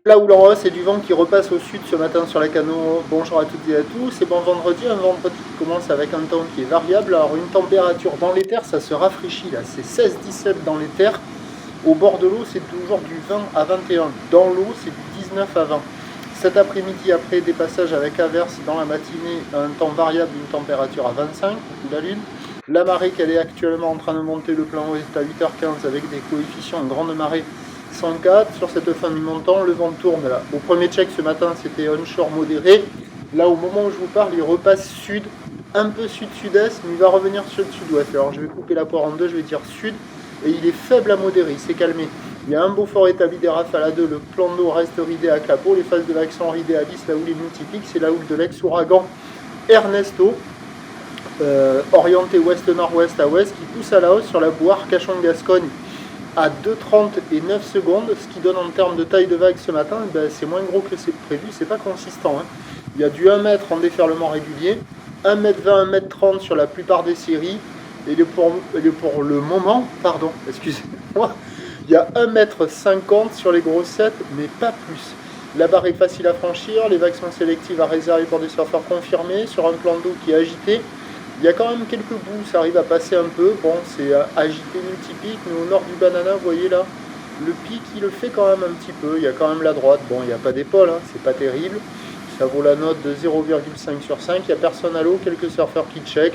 Là où l'on c'est du vent qui repasse au sud ce matin sur la Cano. Bonjour à toutes et à tous, c'est bon vendredi, un vendredi qui commence avec un temps qui est variable. Alors une température dans les terres, ça se rafraîchit là, c'est 16-17 dans les terres. Au bord de l'eau, c'est toujours du 20 à 21. Dans l'eau, c'est du 19 à 20. Cet après-midi, après des passages avec averses dans la matinée, un temps variable, une température à 25, coucou la lune. La marée qu'elle est actuellement en train de monter le plan ouest à 8h15 avec des coefficients en grande marée 104. Sur cette fin du montant, le vent tourne là. Au premier check ce matin, c'était onshore modéré. Là, au moment où je vous parle, il repasse sud, un peu sud-sud-est, mais il va revenir sur le sud-ouest. Alors je vais couper la poire en deux, je vais dire sud, et il est faible à modéré, il s'est calmé. Il y a un beau fort établi des rafales à 2, le plan d'eau reste ridé à Clapot, les phases de l'axe sont ridées à 10, la houle est multiplique, c'est la houle de l'ex-ouragan Ernesto, orienté ouest-nord-ouest à ouest, qui pousse à la hausse sur la boue Arcachon-Gascogne à 2,30 et 9 secondes, ce qui donne en termes de taille de vague ce matin, ben, c'est moins gros que c'est prévu, c'est pas consistant. Hein. Il y a du 1 mètre en déferlement régulier, 1m20, 1m30 sur la plupart des séries, et pour le moment, pardon, excusez-moi, il y a 1m50 sur les grossettes, mais pas plus. La barre est facile à franchir, les vagues sont sélectives à réserver pour des surfeurs confirmés, sur un plan d'eau qui est agité. Il y a quand même quelques bouts, ça arrive à passer un peu. Bon, c'est agité multipique, mais au nord du banana, vous voyez là, le pic, il le fait quand même un petit peu. Il y a quand même la droite. Bon, il n'y a pas d'épaule, hein, c'est pas terrible. Ça vaut la note de 0,5 sur 5. Il n'y a personne à l'eau, quelques surfeurs qui check.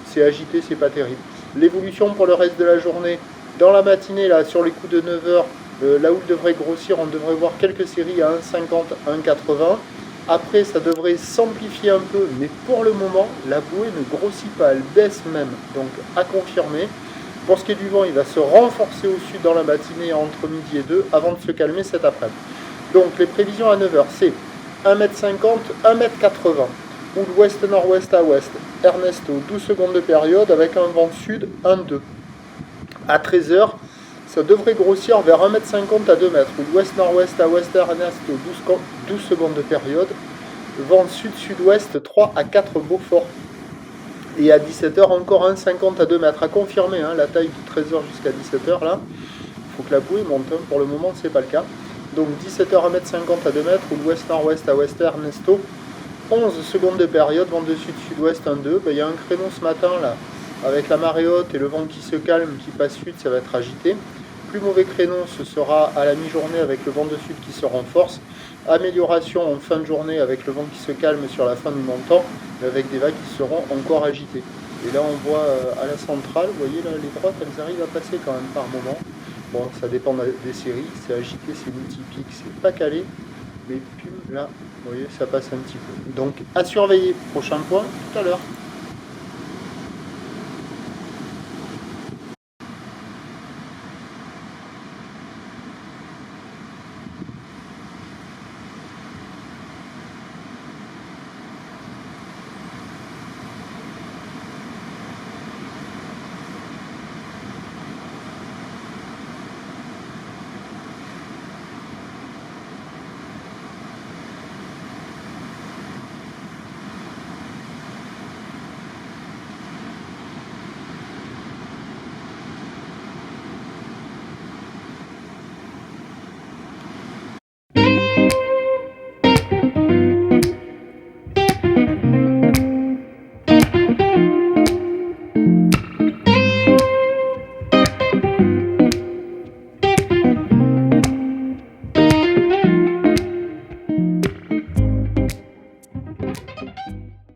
C'est agité, c'est pas terrible. L'évolution pour le reste de la journée, dans la matinée, là, sur les coups de 9h, la houle devrait grossir. On devrait voir quelques séries à 1,50, 1,80. Après, ça devrait s'amplifier un peu, mais pour le moment, la bouée ne grossit pas, elle baisse même, donc à confirmer. Pour ce qui est du vent, il va se renforcer au sud dans la matinée entre midi et 2, avant de se calmer cet après-midi. Donc les prévisions à 9h, c'est 1m50, 1m80, ou l'ouest-nord-ouest à ouest, Ernesto, 12 secondes de période, avec un vent sud, 1-2. À 13h, ça devrait grossir vers 1m50 à 2 mètres, ou l'ouest-nord-ouest à ouest Ernesto, 12 secondes de période, vent sud-sud-ouest 3 à 4 Beaufort. Et à 17h, encore 1,50 à 2 mètres. À confirmer, hein, la taille de 13h jusqu'à 17h, là, il faut que la bouée monte. Hein. Pour le moment, c'est pas le cas. Donc 17h, 1m50 à 2 mètres, ou l'ouest-nord-ouest à ouest Ernesto, 11 secondes de période, vent de sud-sud-ouest 1-2. Il y a un créneau ce matin, là, avec la marée haute et le vent qui se calme, qui passe sud, ça va être agité. Plus mauvais créneau, ce sera à la mi-journée avec le vent de sud qui se renforce. Amélioration en fin de journée avec le vent qui se calme sur la fin du montant, avec des vagues qui seront encore agitées. Et là, on voit à la centrale, vous voyez, là, les droites, elles arrivent à passer quand même par moment. Bon, ça dépend des séries, c'est agité, c'est multipique, c'est pas calé, mais là, vous voyez, ça passe un petit peu. Donc, à surveiller. Prochain point, tout à l'heure.